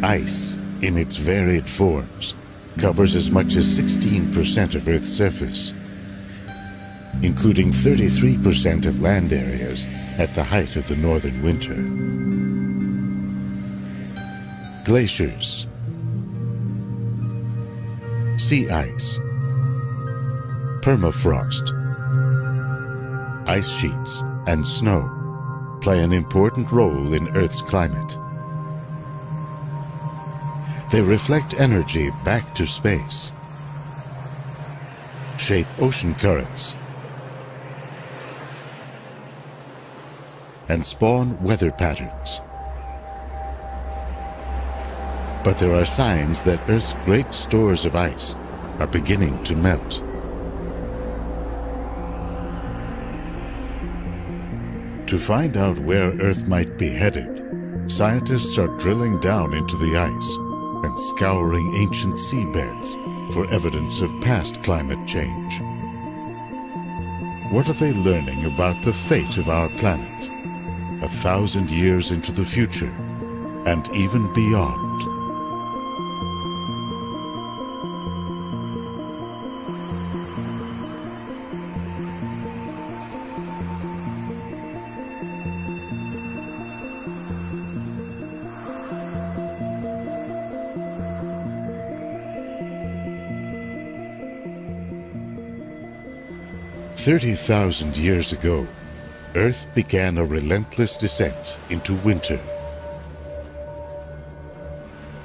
Ice, in its varied forms, covers as much as 16% of Earth's surface, including 33% of land areas at the height of the northern winter. Glaciers, sea ice, permafrost, ice sheets, and snow play an important role in Earth's climate. They reflect energy back to space, shape ocean currents, and spawn weather patterns. But there are signs that Earth's great stores of ice are beginning to melt. To find out where Earth might be headed, scientists are drilling down into the ice and scouring ancient seabeds for evidence of past climate change. What are they learning about the fate of our planet, 1,000 years into the future, and even beyond? "30,000 years ago, Earth began a relentless descent into winter.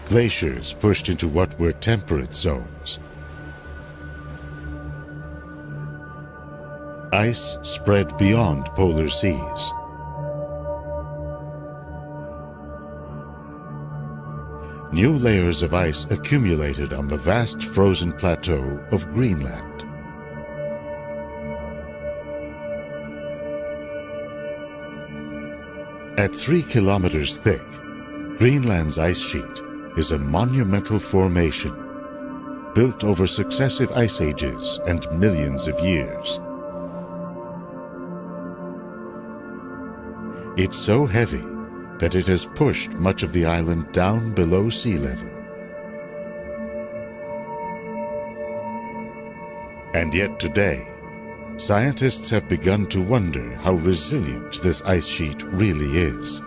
Glaciers pushed into what were temperate zones. Ice spread beyond polar seas. New layers of ice accumulated on the vast frozen plateau of Greenland. At 3 kilometers thick, Greenland's ice sheet is a monumental formation built over successive ice ages and millions of years. It's so heavy that it has pushed much of the island down below sea level. And yet today, scientists have begun to wonder how resilient this ice sheet really is.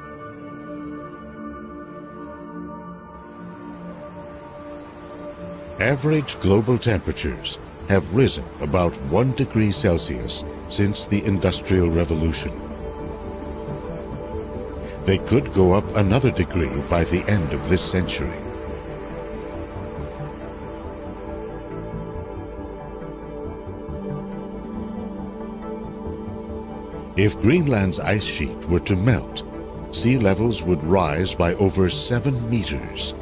Average global temperatures have risen about 1 degree Celsius since the Industrial Revolution. They could go up another degree by the end of this century. If Greenland's ice sheet were to melt, sea levels would rise by over 7 meters.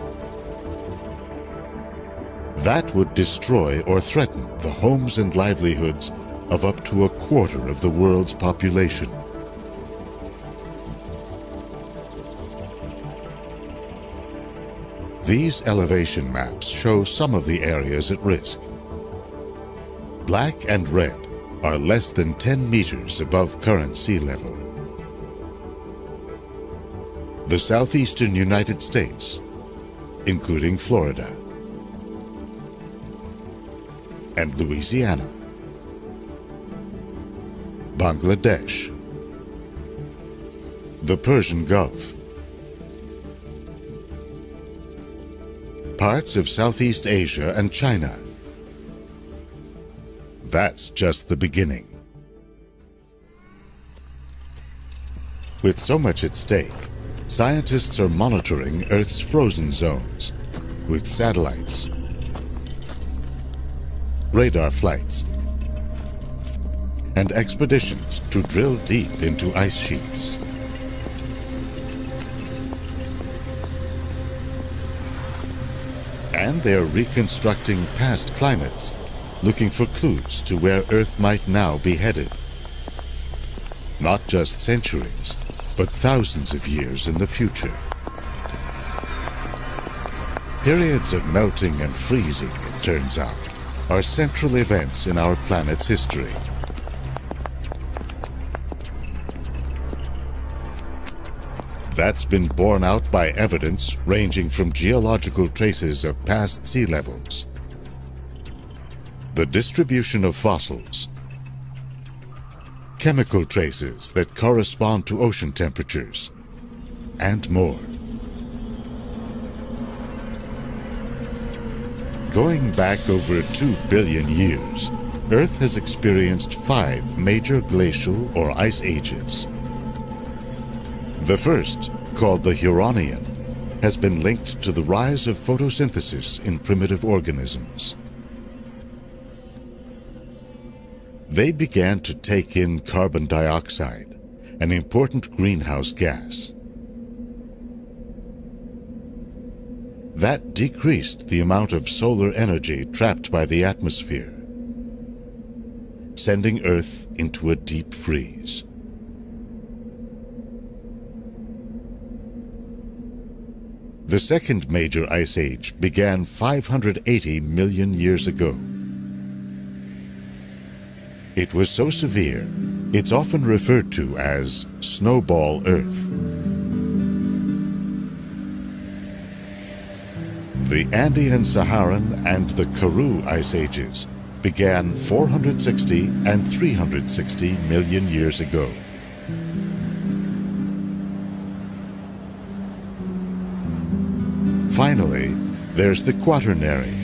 That would destroy or threaten the homes and livelihoods of up to 1/4 of the world's population. These elevation maps show some of the areas at risk. Black and red are less than 10 meters above current sea level. The southeastern United States, including Florida and Louisiana, Bangladesh, the Persian Gulf, parts of Southeast Asia and China. That's just the beginning. With so much at stake, scientists are monitoring Earth's frozen zones with satellites, radar flights, and expeditions to drill deep into ice sheets. And they're reconstructing past climates, looking for clues to where Earth might now be headed. Not just centuries, but thousands of years in the future. Periods of melting and freezing, it turns out, are central events in our planet's history. That's been borne out by evidence ranging from geological traces of past sea levels, the distribution of fossils, chemical traces that correspond to ocean temperatures, and more. Going back over 2 billion years, Earth has experienced 5 major glacial or ice ages. The first, called the Huronian, has been linked to the rise of photosynthesis in primitive organisms. They began to take in carbon dioxide, an important greenhouse gas. That decreased the amount of solar energy trapped by the atmosphere, sending Earth into a deep freeze. The second major ice age began 580 million years ago. It was so severe, it's often referred to as Snowball Earth. The Andean Saharan and the Karoo ice ages began 460 and 360 million years ago. Finally, there's the Quaternary,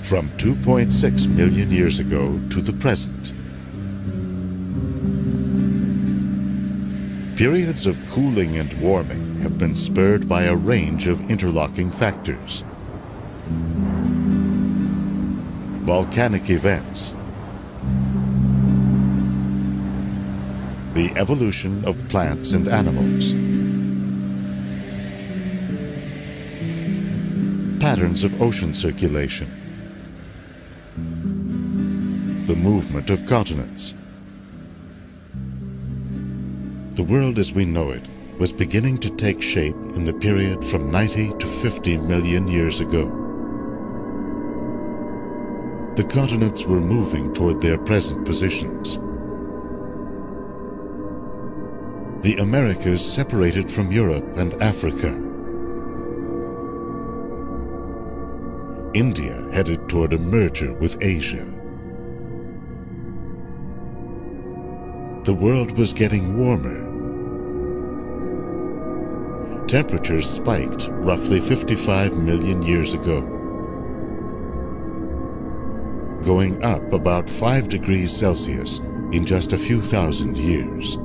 from 2.6 million years ago to the present. Periods of cooling and warming have been spurred by a range of interlocking factors. Volcanic events, the evolution of plants and animals, patterns of ocean circulation, the movement of continents. The world as we know it was beginning to take shape in the period from 90 to 50 million years ago. The continents were moving toward their present positions. The Americas separated from Europe and Africa. India headed toward a merger with Asia. The world was getting warmer. Temperatures spiked roughly 55 million years ago, going up about 5 degrees Celsius in just a few thousand years.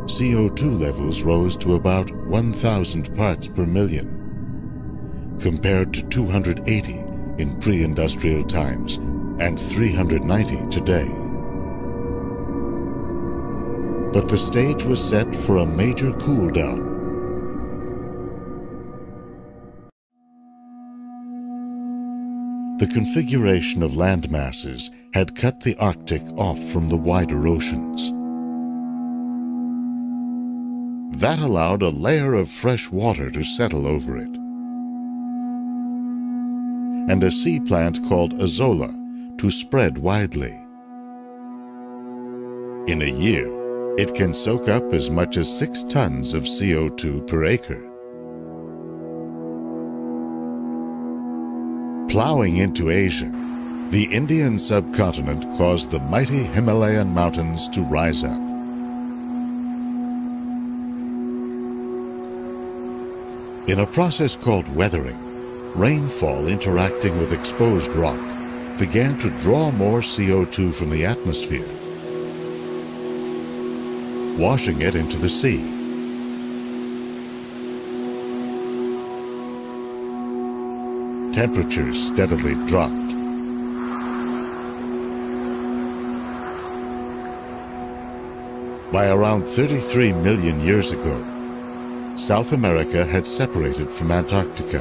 CO2 levels rose to about 1,000 parts per million, compared to 280 in pre-industrial times and 390 today. But the stage was set for a major cool down. The configuration of land masses had cut the Arctic off from the wider oceans. That allowed a layer of fresh water to settle over it, and a sea plant called Azolla to spread widely. In a year, it can soak up as much as 6 tons of CO2 per acre. Plowing into Asia, the Indian subcontinent caused the mighty Himalayan mountains to rise up. In a process called weathering, rainfall interacting with exposed rock began to draw more CO2 from the atmosphere, washing it into the sea. Temperatures steadily dropped. By around 33 million years ago, South America had separated from Antarctica.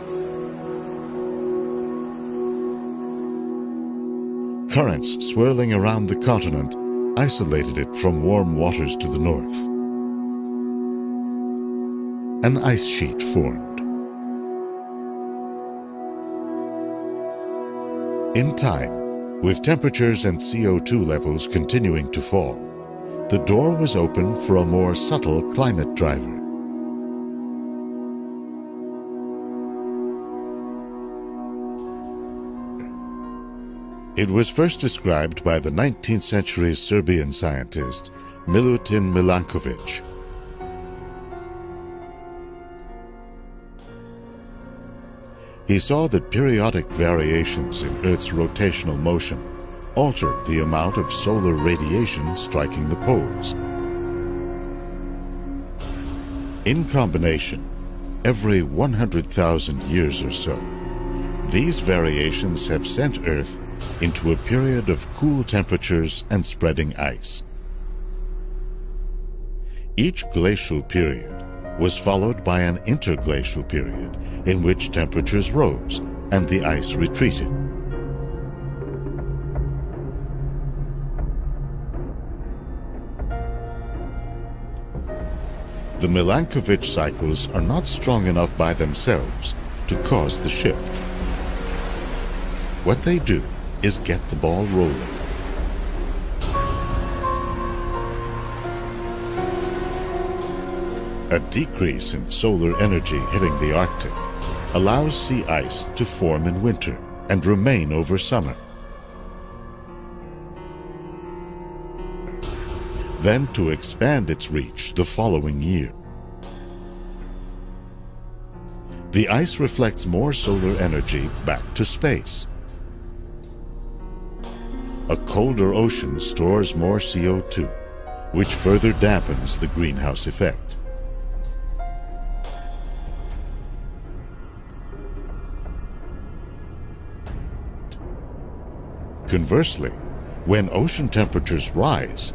Currents swirling around the continent isolated it from warm waters to the north. An ice sheet formed. In time, with temperatures and CO2 levels continuing to fall, the door was open for a more subtle climate driver. It was first described by the 19th century Serbian scientist Milutin Milankovic. He saw that periodic variations in Earth's rotational motion altered the amount of solar radiation striking the poles. In combination, every 100,000 years or so, these variations have sent Earth into a period of cool temperatures and spreading ice. Each glacial period was followed by an interglacial period in which temperatures rose and the ice retreated. The Milankovic cycles are not strong enough by themselves to cause the shift. What they do is get the ball rolling. A decrease in solar energy hitting the Arctic allows sea ice to form in winter and remain over summer. Then to expand its reach the following year. The ice reflects more solar energy back to space. A colder ocean stores more CO2, which further dampens the greenhouse effect. Conversely, when ocean temperatures rise,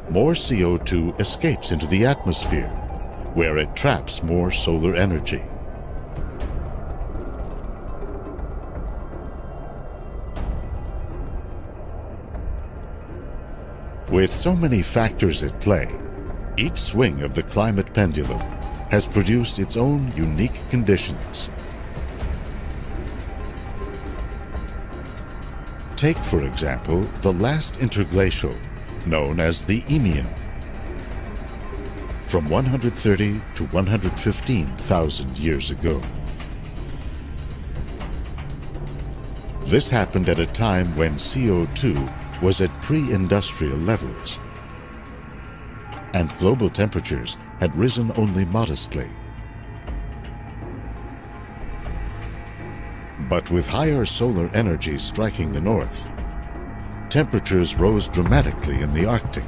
more CO2 escapes into the atmosphere, where it traps more solar energy. With so many factors at play, each swing of the climate pendulum has produced its own unique conditions. Take, for example, the last interglacial, known as the Eemian, from 130 to 115,000 years ago. This happened at a time when CO2 was at pre-industrial levels, and global temperatures had risen only modestly. But with higher solar energy striking the north, temperatures rose dramatically in the Arctic.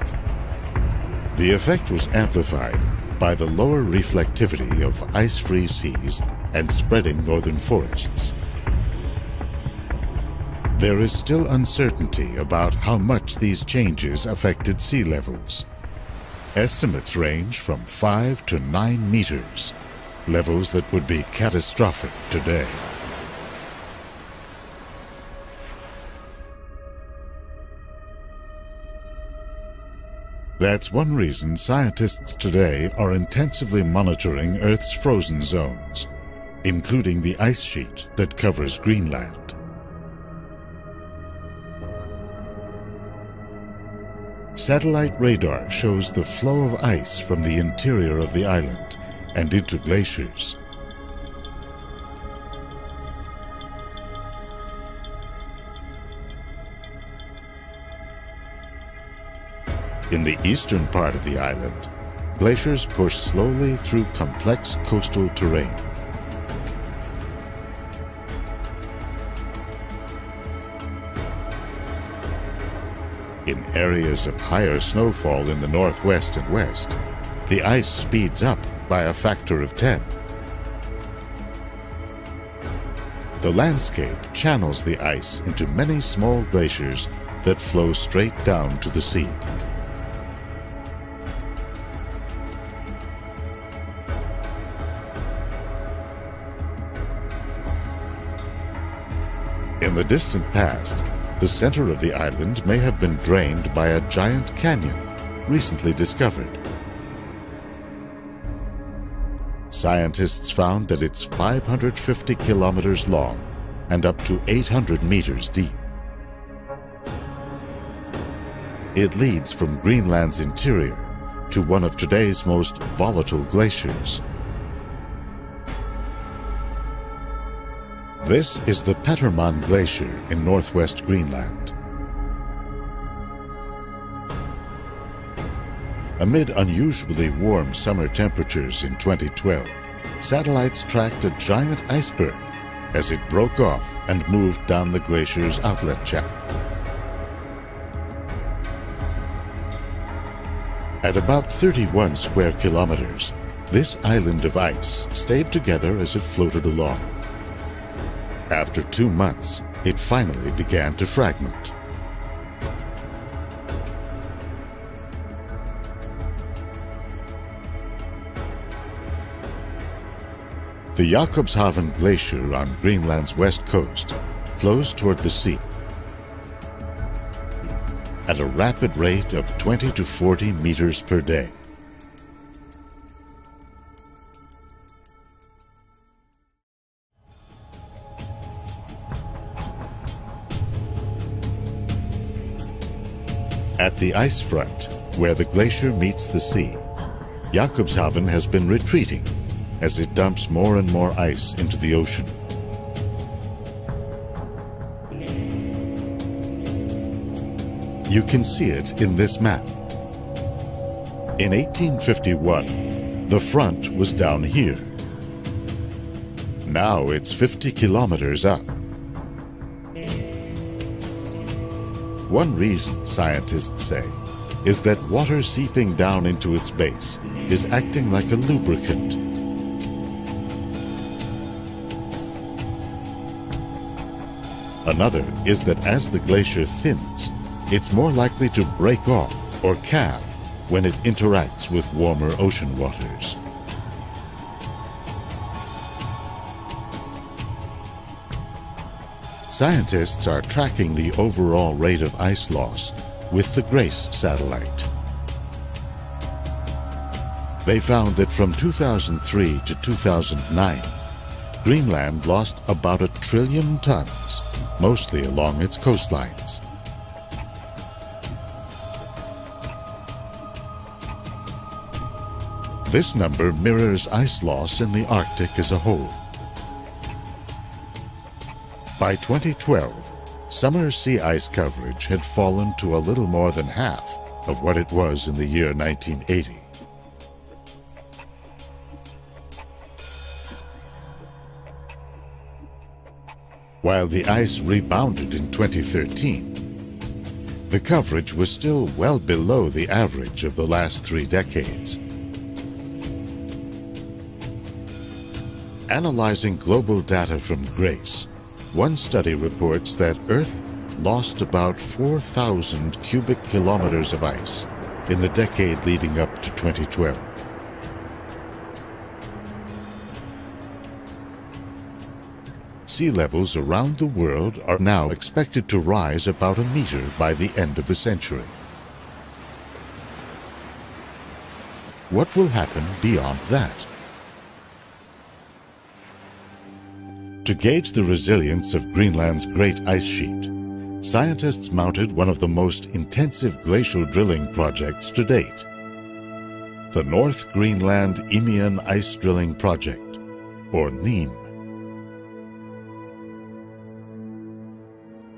The effect was amplified by the lower reflectivity of ice-free seas and spreading northern forests. There is still uncertainty about how much these changes affected sea levels. Estimates range from 5 to 9 meters, levels that would be catastrophic today. That's one reason scientists today are intensively monitoring Earth's frozen zones, including the ice sheet that covers Greenland. Satellite radar shows the flow of ice from the interior of the island and into glaciers. In the eastern part of the island, glaciers push slowly through complex coastal terrain. In areas of higher snowfall in the northwest and west, the ice speeds up by a factor of 10. The landscape channels the ice into many small glaciers that flow straight down to the sea. In the distant past, the center of the island may have been drained by a giant canyon, recently discovered. Scientists found that it's 550 kilometers long and up to 800 meters deep. It leads from Greenland's interior to one of today's most volatile glaciers. This is the Petermann Glacier in northwest Greenland. Amid unusually warm summer temperatures in 2012, satellites tracked a giant iceberg as it broke off and moved down the glacier's outlet channel. At about 31 square kilometers, this island of ice stayed together as it floated along. After 2 months, it finally began to fragment. The Jakobshavn Glacier on Greenland's west coast flows toward the sea at a rapid rate of 20 to 40 meters per day. At the ice front, where the glacier meets the sea, Jakobshavn has been retreating as it dumps more and more ice into the ocean. You can see it in this map. In 1851, the front was down here. Now it's 50 kilometers up. One reason, scientists say, is that water seeping down into its base is acting like a lubricant. Another is that as the glacier thins, it's more likely to break off or calve when it interacts with warmer ocean waters. Scientists are tracking the overall rate of ice loss with the GRACE satellite. They found that from 2003 to 2009, Greenland lost about 1 trillion tons, mostly along its coastlines. This number mirrors ice loss in the Arctic as a whole. By 2012, summer sea ice coverage had fallen to a little more than half of what it was in the year 1980. While the ice rebounded in 2013, the coverage was still well below the average of the last 3 decades. Analyzing global data from GRACE, one study reports that Earth lost about 4,000 cubic kilometers of ice in the decade leading up to 2012. Sea levels around the world are now expected to rise about 1 meter by the end of the century. What will happen beyond that? To gauge the resilience of Greenland's great ice sheet, scientists mounted one of the most intensive glacial drilling projects to date, the North Greenland Eemian Ice Drilling Project, or NEAM.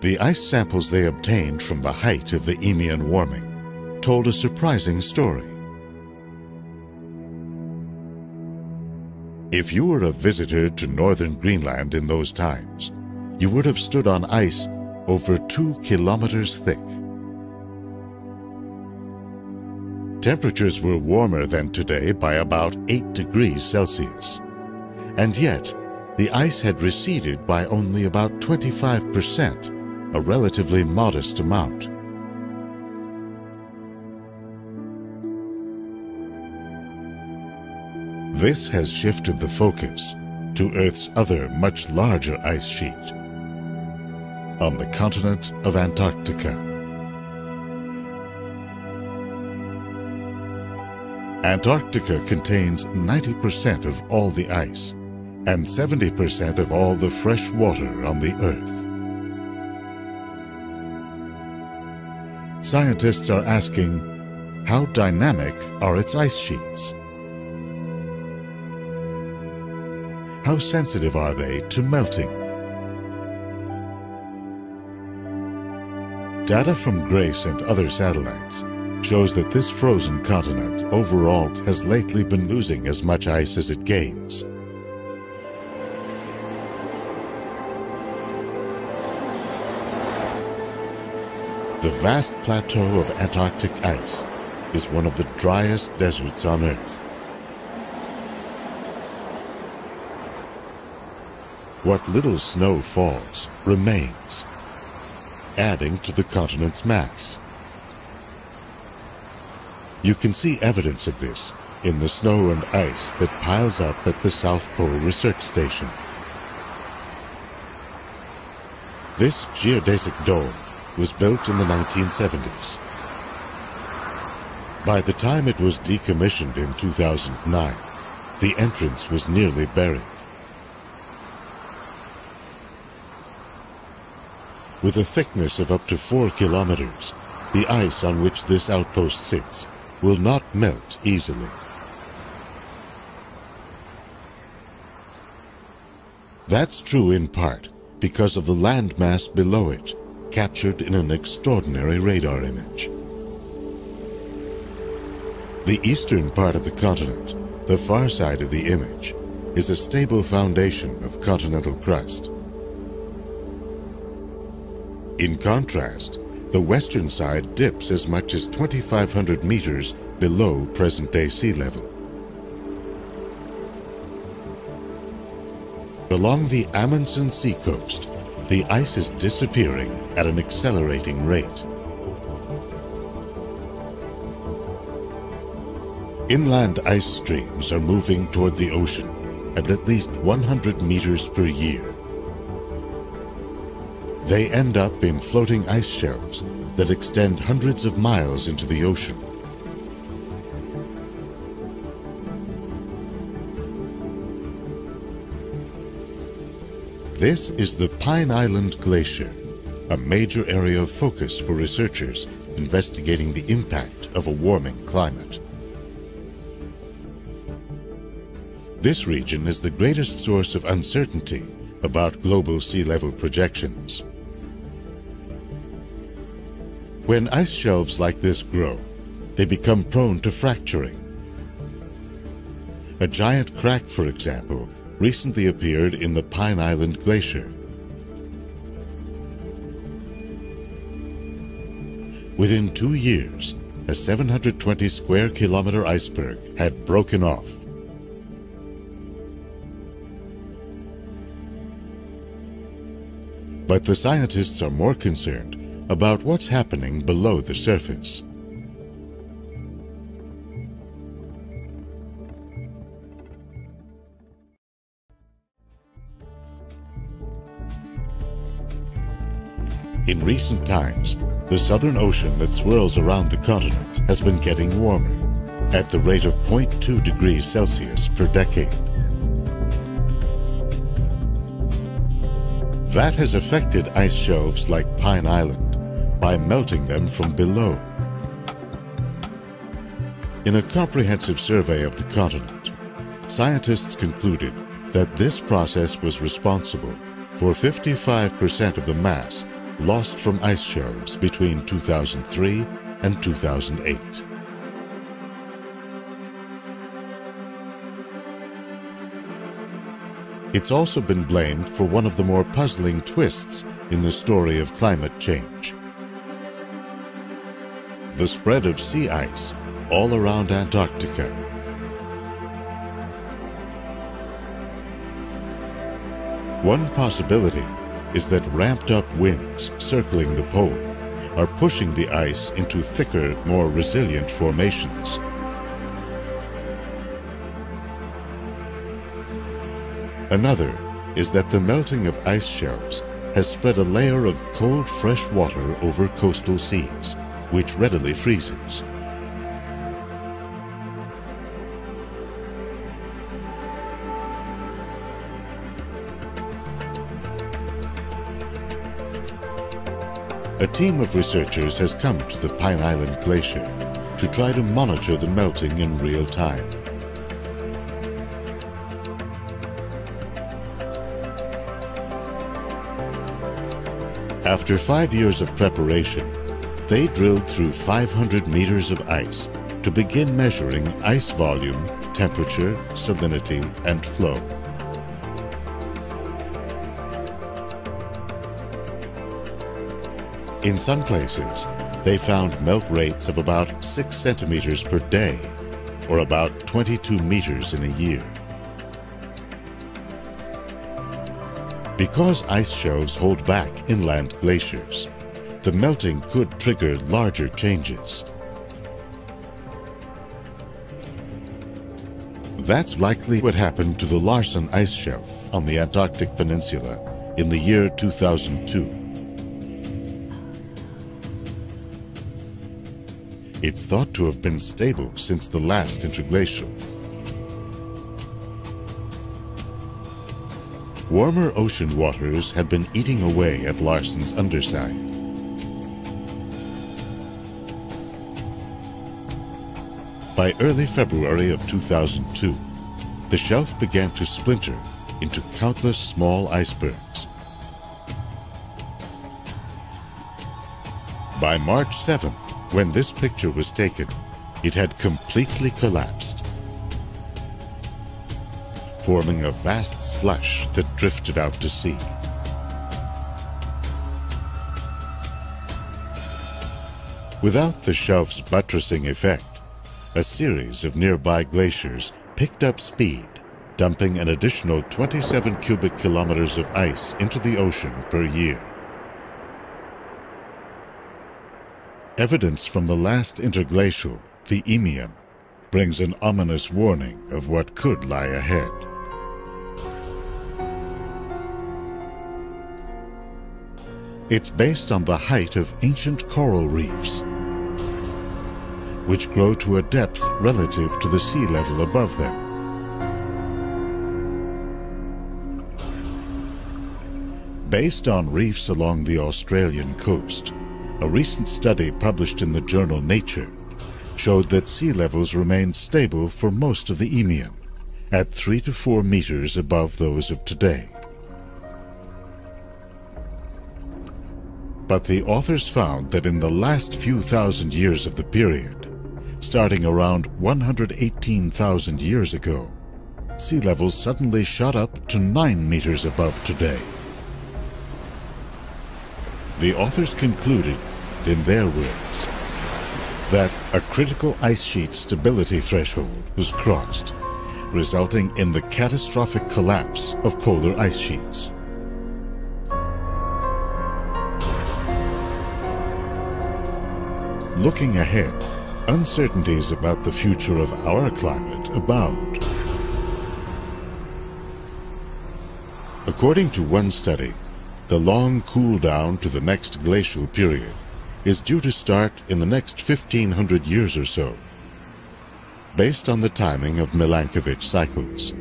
The ice samples they obtained from the height of the Eemian warming told a surprising story. If you were a visitor to northern Greenland in those times, you would have stood on ice over 2 kilometers thick. Temperatures were warmer than today by about 8 degrees Celsius, and yet the ice had receded by only about 25%, a relatively modest amount. This has shifted the focus to Earth's other much larger ice sheet, on the continent of Antarctica. Antarctica contains 90% of all the ice and 70% of all the fresh water on the Earth. Scientists are asking, how dynamic are its ice sheets? How sensitive are they to melting? Data from GRACE and other satellites shows that this frozen continent overall has lately been losing as much ice as it gains. The vast plateau of Antarctic ice is one of the driest deserts on Earth. What little snow falls remains, adding to the continent's mass. You can see evidence of this in the snow and ice that piles up at the South Pole Research Station. This geodesic dome was built in the 1970s. By the time it was decommissioned in 2009, the entrance was nearly buried. With a thickness of up to 4 kilometers, the ice on which this outpost sits will not melt easily. That's true in part because of the landmass below it, captured in an extraordinary radar image. The eastern part of the continent, the far side of the image, is a stable foundation of continental crust. In contrast, the western side dips as much as 2,500 meters below present-day sea level. Along the Amundsen seacoast, the ice is disappearing at an accelerating rate. Inland ice streams are moving toward the ocean at least 100 meters per year. They end up in floating ice shelves that extend hundreds of miles into the ocean. This is the Pine Island Glacier, a major area of focus for researchers investigating the impact of a warming climate. This region is the greatest source of uncertainty about global sea level projections. When ice shelves like this grow, they become prone to fracturing. A giant crack, for example, recently appeared in the Pine Island Glacier. Within 2 years, a 720 square kilometer iceberg had broken off. But the scientists are more concerned about what's happening below the surface. In recent times, the Southern Ocean that swirls around the continent has been getting warmer at the rate of 0.2 degrees Celsius per decade. That has affected ice shelves like Pine Island by melting them from below. In a comprehensive survey of the continent, scientists concluded that this process was responsible for 55% of the mass lost from ice shelves between 2003 and 2008. It's also been blamed for one of the more puzzling twists in the story of climate change: the spread of sea ice all around Antarctica. One possibility is that ramped-up winds circling the pole are pushing the ice into thicker, more resilient formations. Another is that the melting of ice shelves has spread a layer of cold, fresh water over coastal seas, which readily freezes. A team of researchers has come to the Pine Island Glacier to try to monitor the melting in real time. After 5 years of preparation, They drilled through 500 meters of ice to begin measuring ice volume, temperature, salinity, and flow. In some places, they found melt rates of about 6 centimeters per day, or about 22 meters in a year. Because ice shelves hold back inland glaciers, the melting could trigger larger changes. That's likely what happened to the Larsen ice shelf on the Antarctic Peninsula in the year 2002. It's thought to have been stable since the last interglacial. Warmer ocean waters had been eating away at Larsen's underside. By early February of 2002, the shelf began to splinter into countless small icebergs. By March 7th, when this picture was taken, it had completely collapsed, forming a vast slush that drifted out to sea. Without the shelf's buttressing effect, a series of nearby glaciers picked up speed, dumping an additional 27 cubic kilometers of ice into the ocean per year. Evidence from the last interglacial, the Eemian, brings an ominous warning of what could lie ahead. It's based on the height of ancient coral reefs, which grow to a depth relative to the sea level above them. Based on reefs along the Australian coast, a recent study published in the journal Nature showed that sea levels remained stable for most of the Eemian, at 3 to 4 meters above those of today. But the authors found that in the last few thousand years of the period, starting around 118,000 years ago, sea levels suddenly shot up to 9 meters above today. The authors concluded, in their words, that a critical ice sheet stability threshold was crossed, resulting in the catastrophic collapse of polar ice sheets. Looking ahead, uncertainties about the future of our climate abound. According to one study, the long cool down to the next glacial period is due to start in the next 1,500 years or so, based on the timing of Milankovitch cycles.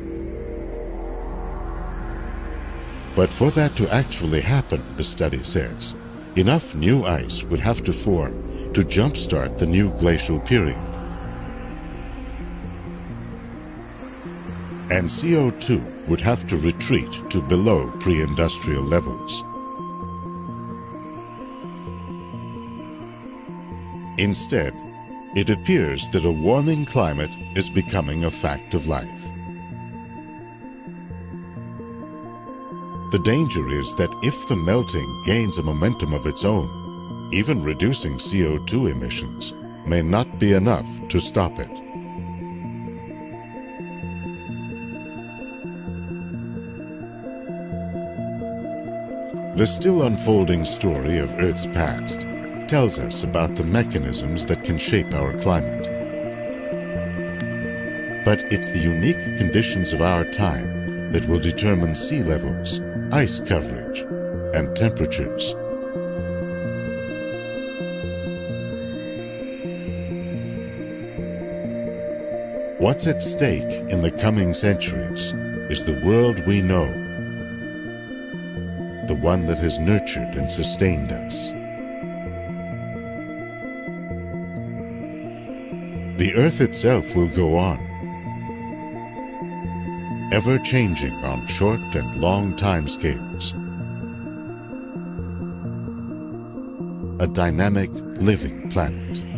But for that to actually happen, the study says, enough new ice would have to form to jumpstart the new glacial period. And CO2 would have to retreat to below pre-industrial levels. Instead, it appears that a warming climate is becoming a fact of life. The danger is that if the melting gains a momentum of its own, even reducing CO2 emissions may not be enough to stop it. The still unfolding story of Earth's past tells us about the mechanisms that can shape our climate. But it's the unique conditions of our time that will determine sea levels, ice coverage, and temperatures. What's at stake in the coming centuries is the world we know, the one that has nurtured and sustained us. The Earth itself will go on, ever changing on short and long time scales. a dynamic, living planet.